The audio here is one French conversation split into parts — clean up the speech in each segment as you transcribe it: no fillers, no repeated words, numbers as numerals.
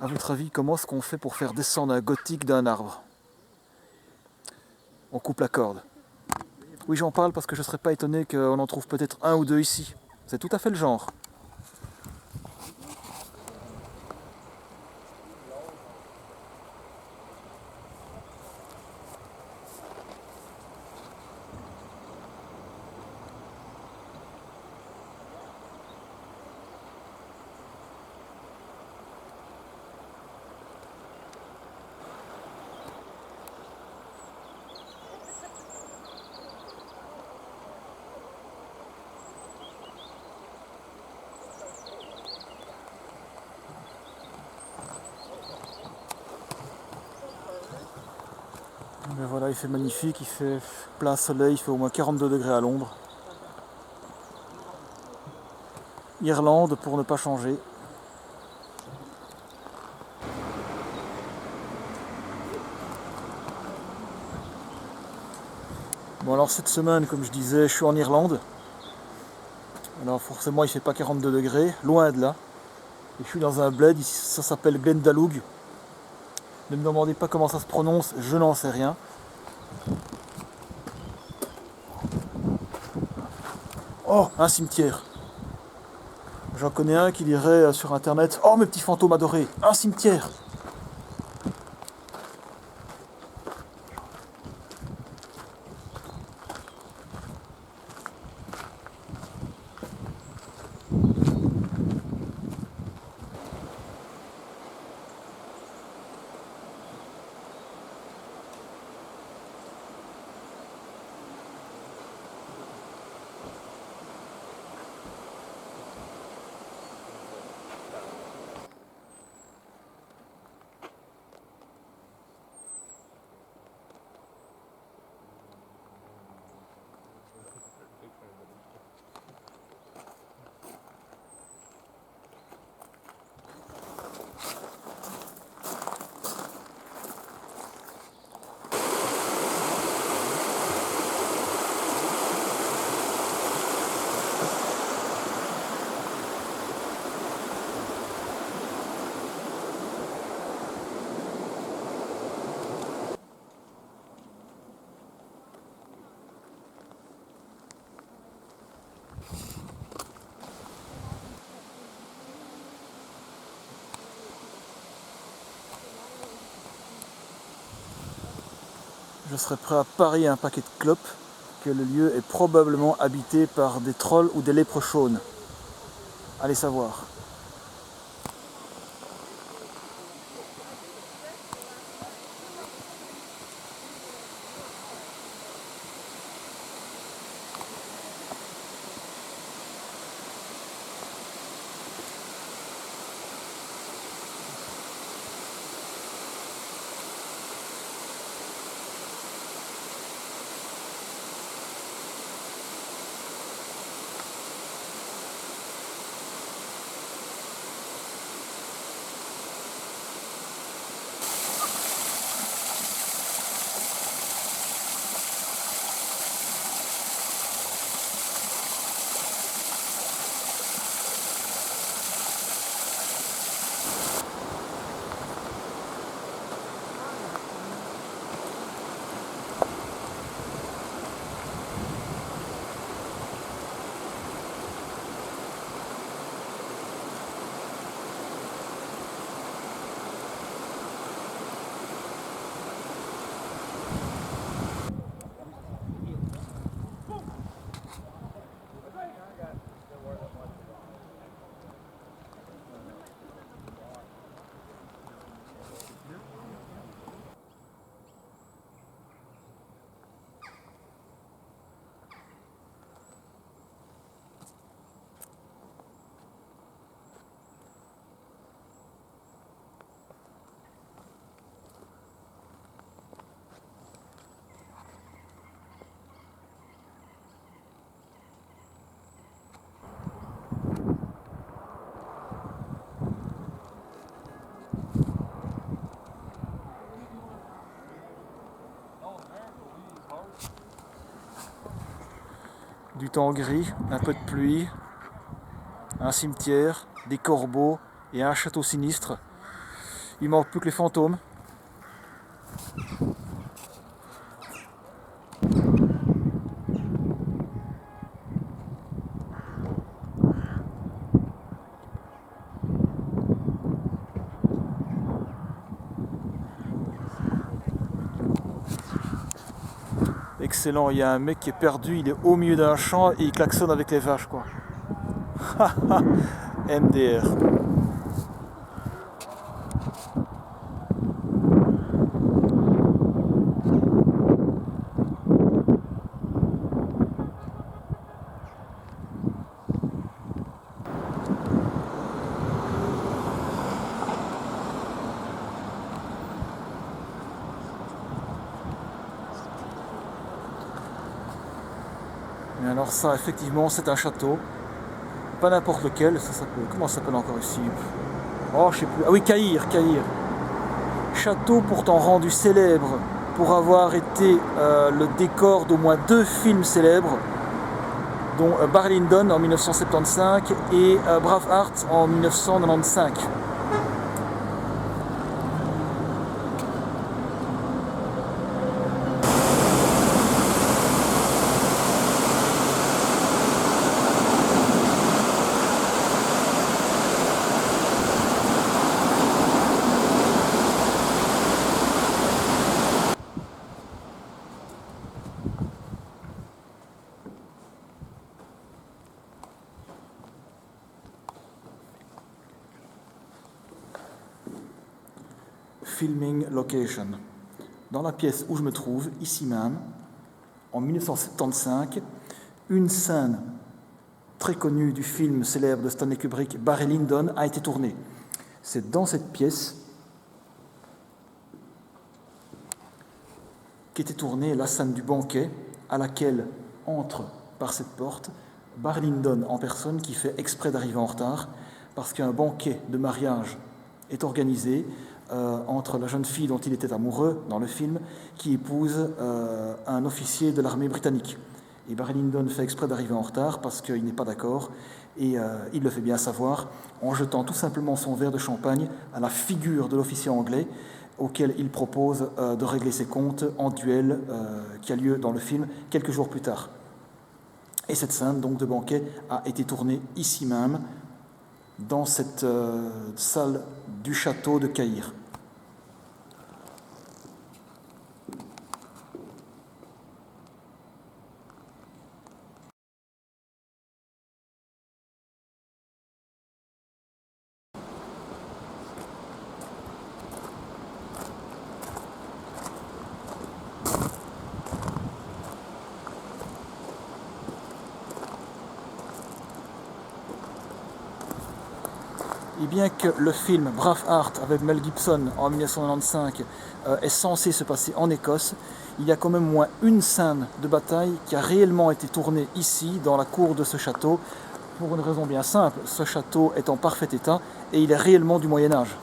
À votre avis, comment est-ce qu'on fait pour faire descendre un gothique d'un arbre? On coupe la corde. Oui, j'en parle parce que je ne serais pas étonné qu'on en trouve peut-être un ou deux ici. C'est tout à fait le genre. Mais voilà, il fait magnifique, il fait plein soleil, il fait au moins 42 degrés à l'ombre. Irlande pour ne pas changer. Bon alors cette semaine, comme je disais, je suis en Irlande. Alors forcément il fait pas 42 degrés, loin de là. Et je suis dans un bled, ici, ça s'appelle Glendalough. Ne me demandez pas comment ça se prononce, je n'en sais rien. Oh, un cimetière. J'en connais un qui dirait sur internet: oh mes petits fantômes adorés, un cimetière. Je serais prêt à parier un paquet de clopes que le lieu est probablement habité par des trolls ou des léprechaunes. Allez savoir. Du temps gris, un peu de pluie, un cimetière, des corbeaux et un château sinistre. Il manque plus que les fantômes. Excellent, il y a un mec qui est perdu, il est au milieu d'un champ et il klaxonne avec les vaches quoi. MDR. Et alors ça, effectivement, c'est un château. Pas n'importe lequel, ça s'appelle. Comment ça s'appelle encore ici? Oh, je sais plus. Ah oui, Caïr, Caïr. Château pourtant rendu célèbre pour avoir été le décor d'au moins 2 films célèbres, dont Barry Lyndon en 1975 et Braveheart en 1995. Filming location. Dans la pièce où je me trouve, ici même, en 1975, une scène très connue du film célèbre de Stanley Kubrick, Barry Lyndon, a été tournée. C'est dans cette pièce qu'était tournée la scène du banquet à laquelle entre par cette porte Barry Lyndon en personne qui fait exprès d'arriver en retard parce qu'un banquet de mariage est organisé entre la jeune fille dont il était amoureux dans le film qui épouse un officier de l'armée britannique. Et Barry Lyndon fait exprès d'arriver en retard parce qu'il n'est pas d'accord et il le fait bien savoir en jetant tout simplement son verre de champagne à la figure de l'officier anglais auquel il propose de régler ses comptes en duel qui a lieu dans le film quelques jours plus tard. Et cette scène donc de banquet a été tournée ici même dans cette salle du château de Caïr. Et bien que le film Braveheart avec Mel Gibson en 1995 est censé se passer en Écosse, il y a quand même au moins une scène de bataille qui a réellement été tournée ici, dans la cour de ce château, pour une raison bien simple. Ce château est en parfait état et il est réellement du Moyen-Âge.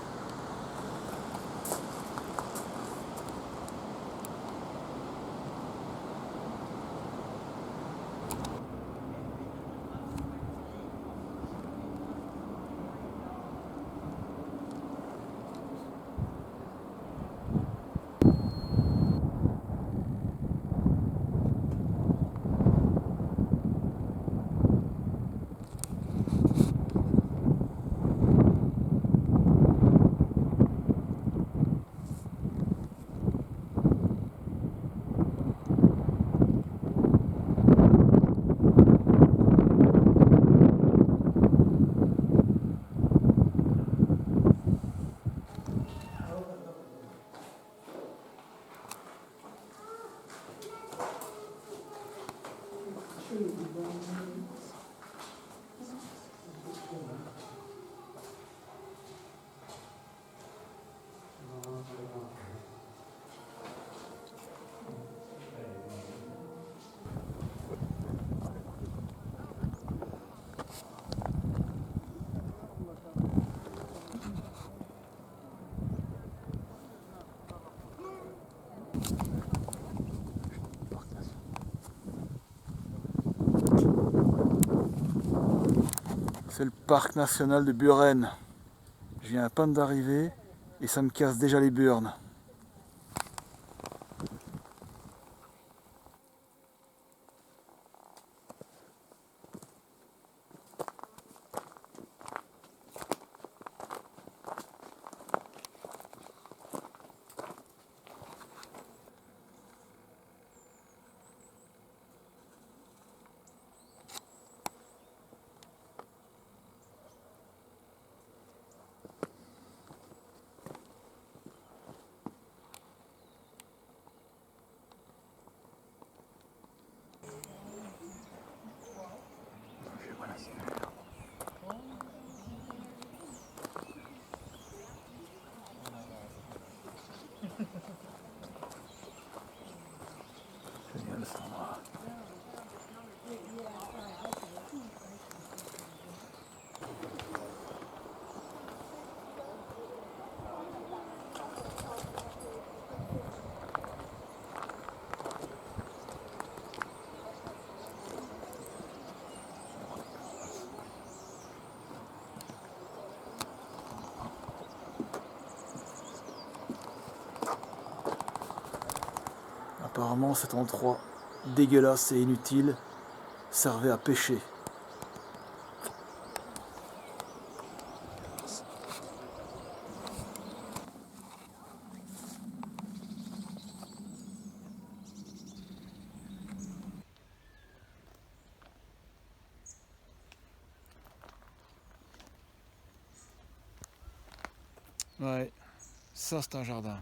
C'est le parc national de Buren. Je viens à peine d'arriver Et ça me casse déjà les burnes. Génial cet endroit. Apparemment cet endroit dégueulasse et inutile servait à pêcher. Ouais, ça c'est un jardin.